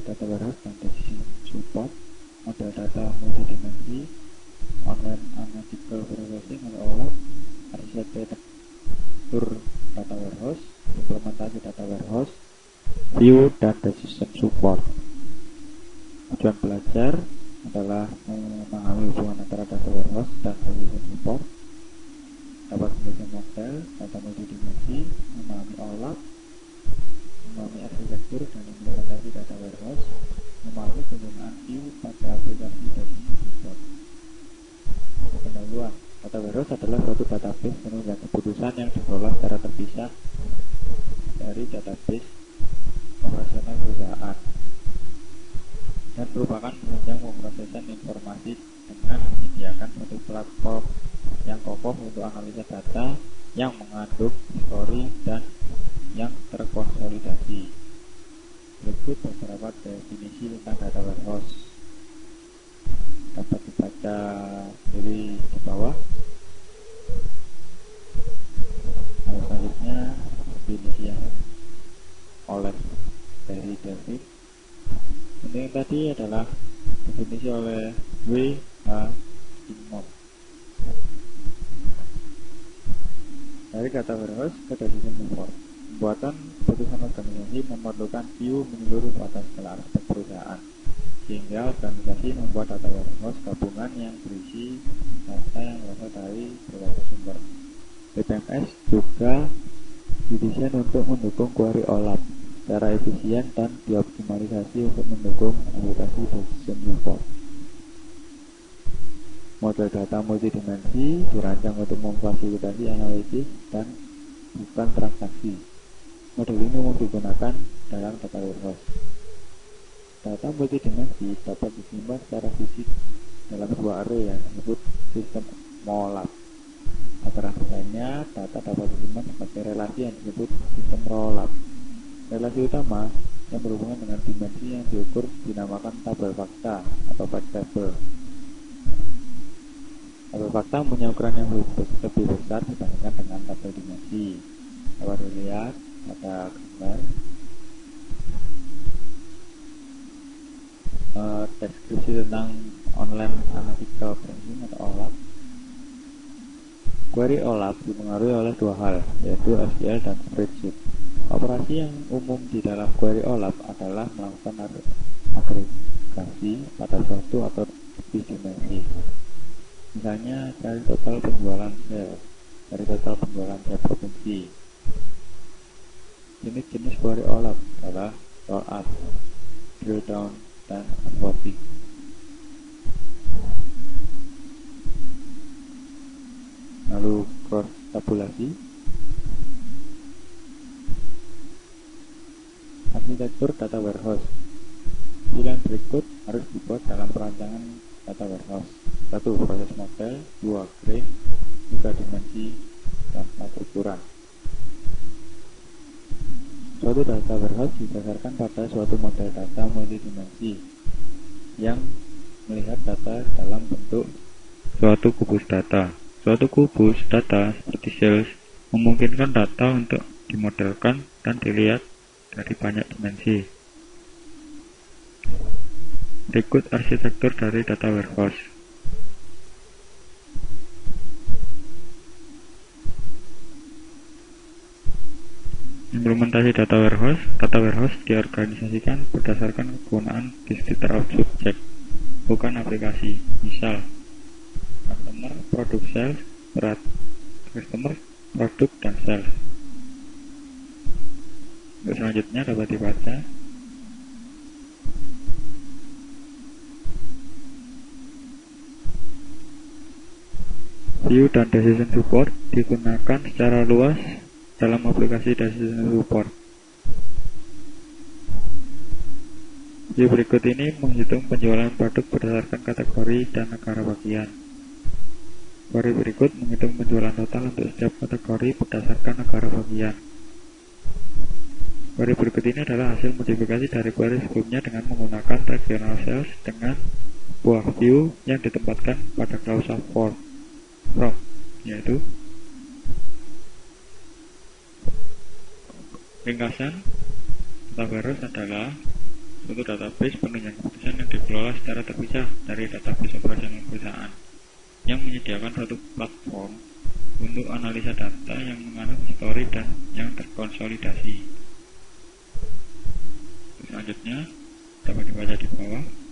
data warehouse dan decision support, model data multidimensi, online analytical processing atau OLAP, arsitektur data warehouse, implementasi data warehouse, view dan decision support. Tujuan belajar adalah memahami hubungan antara data warehouse dan decision support, dapat memiliki model data multidimensi, memahami OLAP, memahami arsitektur dan implementasi data warehouse, memahami penggunaan view pada aplikasi decision support. Pendahuluan, data warehouse adalah suatu database penunjang keputusan yang dikelola secara terpisah dari database operasional perusahaan dan merupakan penunjang pemrosesan informasi dengan menyediakan suatu platform yang kokoh untuk analisa data yang mengandung histori dan yang terkonsolidasi. Berikut beberapa definisi tentang data warehouse, dapat dibaca dari di bawah. Lalu selanjutnya definisi yang oleh dari David. Yang tadi adalah definisi oleh W.H. Inmont. Dari data warehouse ke decision support. Pembuatan keputusan organisasi memerlukan view menyeluruh pada segala aspek perusahaan, sehingga organisasi membuat data warehouse gabungan yang berisi data yang berasal dari berbagai sumber. DBMS juga didesain untuk mendukung query OLAP secara efisien dan dioptimalisasi untuk mendukung aplikasi decision support. Model data multidimensi dirancang untuk memfasilitasi analisis dan bukan transaksi. Model ini umum digunakan dalam data warehouse. Data multidimensi dapat disimpan secara fisik dalam sebuah array yang disebut sistem OLAP. Antara lainnya, data dapat disimpan sebagai relasi yang disebut sistem rollup. Relasi utama yang berhubungan dengan dimensi yang diukur dinamakan tabel fakta atau fact table. Tabel fakta punya ukuran yang lebih besar dibandingkan dengan tabel dimensi. Dapat dilihat pada gambar. Deskripsi tentang online analytical processing atau OLAP. Query OLAP dipengaruhi oleh dua hal, yaitu SQL dan spreadsheet. Operasi yang umum di dalam query OLAP adalah melakukan agregasi pada suatu atau lebih dimensi. Misalnya dari total penjualan sales, dari total penjualan setiap provinsi. Jenis-jenis query OLAP adalah rollup, drill down, dan unsorting. Lalu cross tabulasi. Arsitektur data warehouse. Pilihan berikut harus dibuat dalam perancangan data warehouse. 1. Proses model. 2. Grain. 3. Dimensi. Dan 4. ukuran. Suatu data warehouse didasarkan pada suatu model data multidimensi yang melihat data dalam bentuk suatu kubus data. Suatu kubus data seperti sales memungkinkan data untuk dimodelkan dan dilihat dari banyak dimensi. Berikut arsitektur dari data warehouse. Implementasi data warehouse. Data warehouse diorganisasikan berdasarkan kegunaan distributed object, bukan aplikasi. Misal, customer, produk, sales, customer, produk, dan sales. Untuk selanjutnya dapat dibaca. View dan decision support digunakan secara luas dalam aplikasi decision support. View berikut ini menghitung penjualan produk berdasarkan kategori dan negara bagian. Query berikut menghitung penjualan total untuk setiap kategori berdasarkan negara bagian. Query berikut ini adalah hasil modifikasi dari query sebelumnya dengan menggunakan regional sales dengan buah view yang ditempatkan pada klausa from, yaitu ringkasan data warehouse adalah Suatu database penunjang keputusan yang dikelola secara terpisah dari database operasional perusahaan, yang menyediakan suatu platform untuk analisa data yang mengandung histori dan yang terkonsolidasi. Selanjutnya dapat dibaca di bawah.